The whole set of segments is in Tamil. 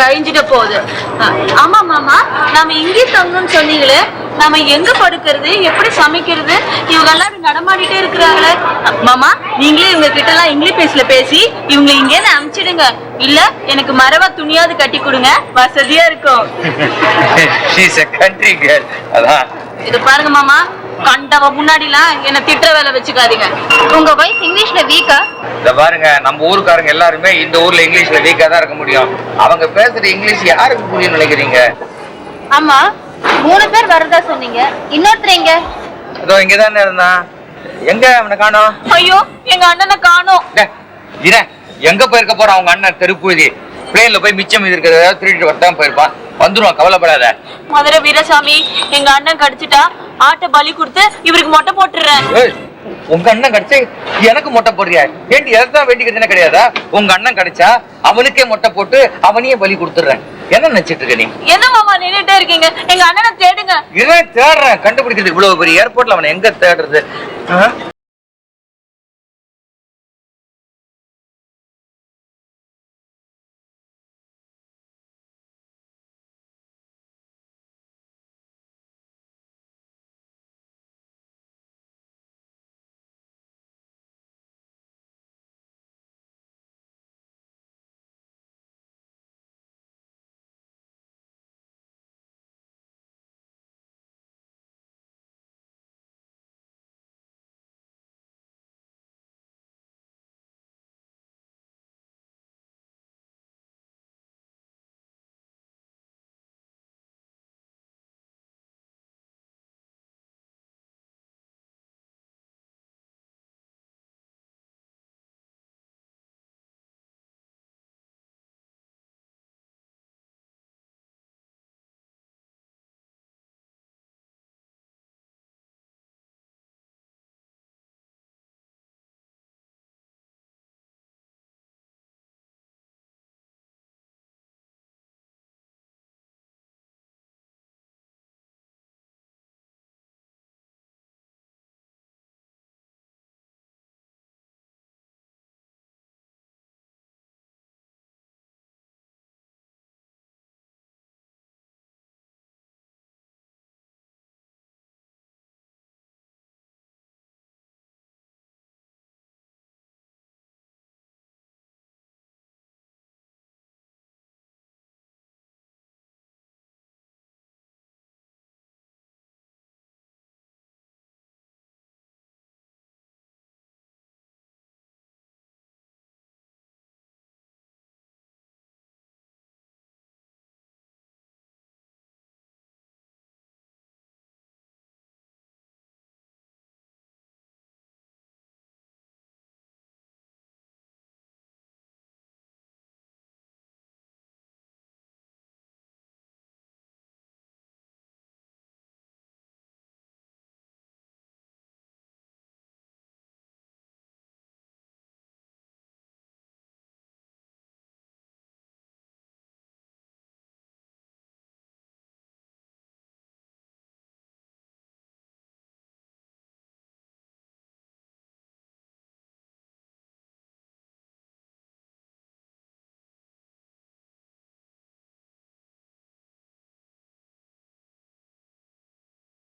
அழிஞ்சிட போகுது. ஆமா மாமா, நாம இங்கே தங்கணும்னு சொன்னீங்களே, நாம எங்க படுக்கிறது, எப்படி சமைக்கிறது? இவங்க எல்லாம் நடமாடிட்டே இருக்கிறாங்களே. மாமா, நீங்களே இவங்க கிட்ட எல்லாம் இங்கிலீஷ்ல பேசி இவங்க இங்கே அனுப்பிச்சிடுங்க. இல்ல எனக்கு மரவா துணியாவது கட்டி கொடுங்க, வசதியா இருக்கும். இது பாருங்க மாமா, கண்டவ முன்னாடிலாம் என்ன திட்டுற வேலை வச்சுக்காதீங்க. உங்க வைஃப் இங்கிலீஷ்ல வீக்கா? இத பாருங்க, நம்ம ஊருக்காரங்க எல்லாருமே இந்த ஊர்ல இங்கிலீஷ்ல வீக்கா தான் இருக்க முடியும். அவங்க பேசுற இங்கிலீஷ் யாருக்கு புரியும் நினைக்கிறீங்க? ஆமா, 3 பேர் வரதா சொன்னீங்க. இன்னொருத்தர் எங்க? அதோ இங்கதானே இருந்தான். எங்க அவனை காணோம்? ஐயோ, எங்க அண்ணனை காணோம். எங்க போயிருக்க போறான் உங்க அண்ணன்? தெருப்பூதி பிளேன்ல போய் மிச்சம் இருக்கிறத திருட்டு வரதான் போயிருப்பான். வந்துருவான், கவலைப்படாத. மதுரை வீரசாமி, எங்க அண்ணன் கடிச்சிட்டா ஆட்டை பலி கொடுத்து இவருக்கு மொட்டை போட்டுறேன். உங்க அண்ணன் கடிச்சு எனக்கு மொட்டை போடுறியா? ஏண்டி எதான் வேண்டிக்கிறதுன்னு கிடையாதா? உங்க அண்ணன் கடிச்சா அவனுக்கே மொட்டை போட்டு அவனையே பலி கொடுத்துடுறேன். என்ன நினைச்சிட்டு இருக்க நீ? என்ன மாமா நின்னுட்டே இருக்கீங்க? எங்க அண்ணனை தேடுங்க. இவன் தேடுறேன், கண்டுபிடிக்கிறது இவ்வளவு பெரிய ஏர்போர்ட்ல அவனை எங்க தேடுறது?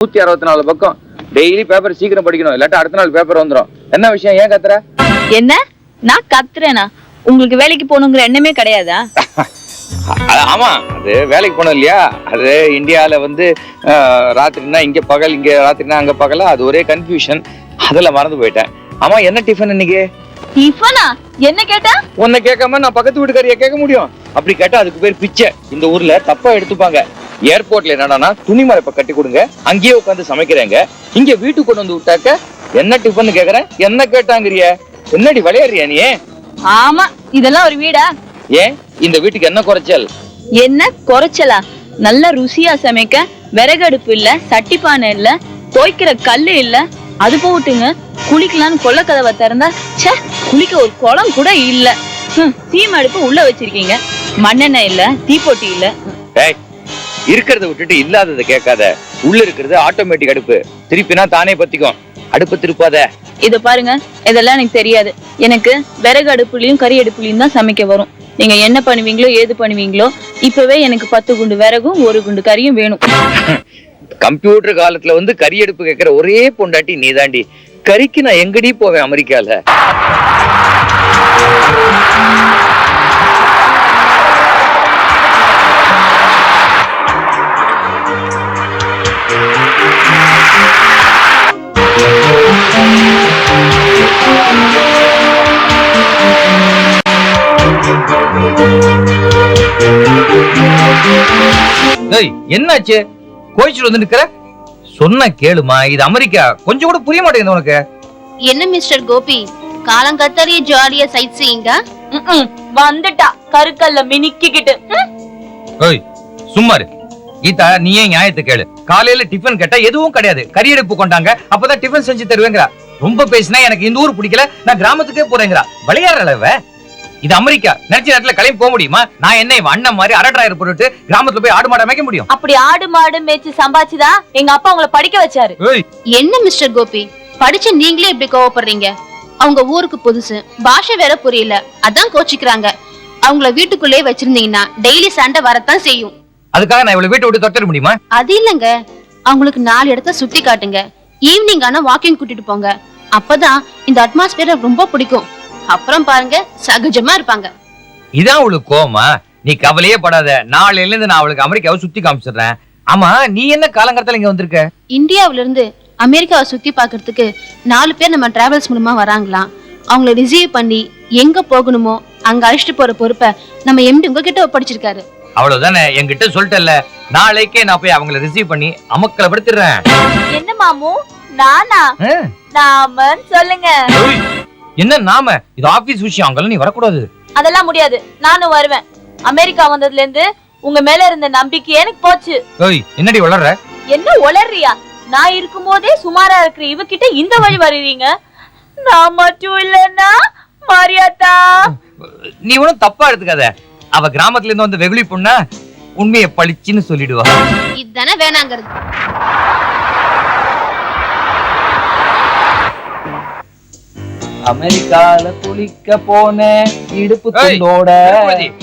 நூத்தி 64 பக்கம் டெய்லி பேப்பர் சீக்கிரம் படிக்கணும், இல்லாட்டா அடுத்த நாள் பேப்பர் வந்துடும். என்ன விஷயம்? ஏன் கத்துற? என்ன நான் கத்துறேனா? உங்களுக்கு வேலைக்கு போகணுங்கிற எண்ணமே கிடையாதா? ஆமா, அது வேலைக்கு போனோம் இல்லையா? அது இந்தியால வந்து ராத்திரினா இங்க பகல், இங்க ராத்திரினா அங்க பகலா, அது ஒரே கன்ஃபியூஷன். அதெல்லாம் மறந்து போயிட்டேன். ஆமா, என்ன டிஃபன் இன்னைக்கு? டிஃபனா? என்ன கேட்டா? உன்னை கேட்காம நான் பக்கத்து வீட்டுக்காரியா கேட்க முடியும்? அப்படி கேட்டா அதுக்கு பேர் பிச்சை. இந்த ஊர்ல தப்பா எடுத்துப்பாங்க. ஏர்போர்ட்ல என்னன்னா துணி மறைப்ப கட்டி கொடுங்க, அங்கேயே உட்காந்து சமைக்கிறேங்க. இங்க வீட்டுக்கு கொண்டு வந்து விட்டாக்க என்ன டிஃபன் கேக்குறேன், என்ன கேட்டாங்கிறிய? என்னடி விளையாடுறியா நீ? ஆமா, இதெல்லாம் ஒரு வீடா? ஏன் இந்த வீட்டுக்கு என்ன குறைச்சல்? என்ன குறைச்சலா? நல்ல ருசியா சமைக்க விறகடுப்பு இல்ல, சட்டிப்பானை இல்ல, தோய்க்கிற கல்லு இல்ல. அது போட்டுங்க குளிக்கலான்னு கொல்ல கதவை திறந்தா குளிக்க ஒரு குளம் கூட இல்ல. சீம அடுப்பு உள்ள வச்சிருக்கீங்க, மண்ணெண்ணெய் இல்ல, தீப்பொட்டி இல்ல. இருக்கிறத விட்டுட்டு இல்லாததை கேட்காத. உள்ள இருக்கிறது ஆட்டோமேட்டிக் அடுப்பு, திருப்பினா தானே பத்திக்கும். அடுப்பு திருப்பாத. இத பாருங்க, இதெல்லாம் எனக்கு தெரியாது. எனக்கு விறகு அடுப்புலயும் கறி அடுப்புலயும் தான் சமைக்க வரும். நீங்க என்ன பண்ணுவீங்களோ ஏது பண்ணுவீங்களோ இப்பவே எனக்கு 10 குண்டு விறகும் 1 குண்டு கறியும் வேணும். கம்ப்யூட்டர் காலத்துல வந்து கறி அடுப்பு கேட்கிற ஒரே பொண்டாட்டி நீதாண்டி. கறிக்கு நான் எங்கடி போவேன் அமெரிக்கால. என்னாச்சு கோயிச்சுட்டு வந்து நிக்கிற? சொன்ன கேளுமா, இது அமெரிக்கா. கொஞ்சம் கூட புரிய மாட்டேங்குது உனக்கு. என்ன மிஸ்டர் கோபி, காலங்கத்தறிய ஜாலியா சைட் சீயிங்க? வந்துட்டா கருக்கல்ல மினிக்கிட்டு. சும்மாரு கீதா, நீயே நியாயத்தை கேளு. காலையில டிஃபன் கேட்டா எதுவும் கிடையாது, கறி அடுப்பு கொண்டாங்க, அப்பதான் டிஃபன் செஞ்சு தருவேங்கிறா. ரொம்ப பேசினா எனக்கு இந்த ஊர் பிடிக்கல, நான் கிராமத்துக்கே போறேங்கிறா. விளையாடுற அளவ இது அமெரிக்கா. நினைச்ச நேரத்துல கிளம்பி போக முடியுமா? நான் என்ன இவன் அண்ணன் மாதிரி அரட்ராயர் போட்டுட்டு கிராமத்துல போய் ஆடு மாட மேய்க்க முடியும்? அப்படி ஆடு மாடு மேய்ச்சி சம்பாதிச்சுதான் எங்க அப்பா உங்களை படிக்க வச்சாரு. என்ன மிஸ்டர் கோபி, படிச்சு நீங்களே இப்படி கோவப்படுறீங்க? அவங்க ஊருக்கு புதுசு, பாஷை வேற புரியல, அதான் கோச்சிக்கிறாங்க. அவங்கள வீட்டுக்குள்ளே வச்சிருந்தீங்கன்னா டெய்லி சண்டை வரத்தான் செய்யும். அதுக்காக நான் இவ்வளவு வீட்டை விட்டு தொட்டிட முடியுமா? அது இல்லங்க, அவங்களுக்கு 4 இடத்த சுத்தி காட்டுங்க. ஈவினிங் ஆனா வாக்கிங் கூட்டிட்டு போங்க. அப்பதான் இந்த அட்மாஸ்பியர் ரொம்ப பிடிக்கும். அப்புறம் பாருங்க, சகஜமா இருப்பாங்க. இதான் அவளுக்கு கோமா? நீ கவலையே படாத, நாளையில இருந்து நான் அவளுக்கு அமெரிக்காவை சுத்தி காமிச்சிடுறேன். ஆமா, நீ என்ன காலங்கரத்துல இங்க வந்திருக்க? இந்தியாவில இருந்து அமெரிக்காவை சுத்தி பாக்குறதுக்கு 4 பேர் நம்ம டிராவல்ஸ் மூலமா வராங்களாம். அவங்கள ரிசீவ் பண்ணி எங்க போகணுமோ அங்க அழைச்சிட்டு போற பொறுப்பை நம்ம எம்டி உங்ககிட்ட ஒப்படைச்சிருக்காரு. அவ்வளவுதானே, என்கிட்ட சொல்லிட்டல. நாளைக்கே நான் போய் அவங்கள ரிசீவ் பண்ணி அமக்கல படுத்துறேன். என்ன மாமு, நானா? நாமன்னு சொல்லுங்க. என்ன நாம? இது ஆபீஸ் விஷயம், அங்கெல்லாம் நீ வரக்கூடாது. அதெல்லாம் முடியாது, நானும் வருவேன். அமெரிக்கா வந்ததுல இருந்து உங்க மேல இருந்த நம்பிக்கை எனக்கு போச்சு. என்னடி வளர்ற? என்ன உளறியா? நான் இருக்கும் போதே சுமாரா இருக்கிற இவகிட்ட இந்த வழி வருவீங்க? நான் மட்டும் இல்லன்னா மாரியாத்தா. நீ ஒன்னும் தப்பா எடுத்துக்காத. அவ கிராமத்துல இருந்து வந்து வெகுளி பொண்ணா, உண்மையை பழிச்சுன்னு சொல்லிடுவா. இதுதானே வேணாங்கிறது. அமெரிக்கால குளிக்க போனேன் இடுப்பு துண்டோட.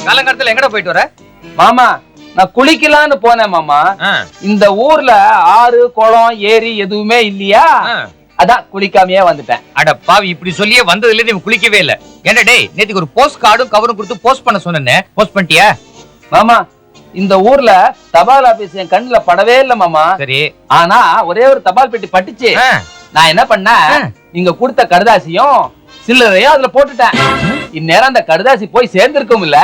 காலங்கரத்துல எங்கட போயிட்டு வர? மாமா, நான் குளிக்கலான்னு போனேன் மாமா. இந்த ஊர்ல ஆறு குளம் ஏரி எதுவுமே இல்லையா, அதான் குளிக்காமையே வந்துட்டேன். அட பாவி, இப்படி சொல்லியே வந்ததுல இருந்து குளிக்கவே இல்ல. ஏன்டா டேய், நேத்துக்கு ஒரு போஸ்ட் கார்டும் கவரும் கொடுத்து போஸ்ட் பண்ண சொன்னேன், போஸ்ட் பண்ணிட்டியா? மாமா, இந்த ஊர்ல தபால் ஆபீஸ் என் கண்ணுல படவே இல்ல மாமா. சரி, ஆனா ஒரே ஒரு தபால் பெட்டி பட்டுச்சு. நான் என்ன பண்ணேன், நீங்க கொடுத்த கடுதாசியும் சில்லறையும் அதுல போட்டுட்டேன். இந்நேரம் அந்த கடுதாசி போய் சேர்ந்திருக்கும் இல்ல.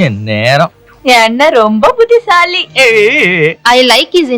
என் நேரம் என்ன ரொம்ப புத்திசாலி. I like is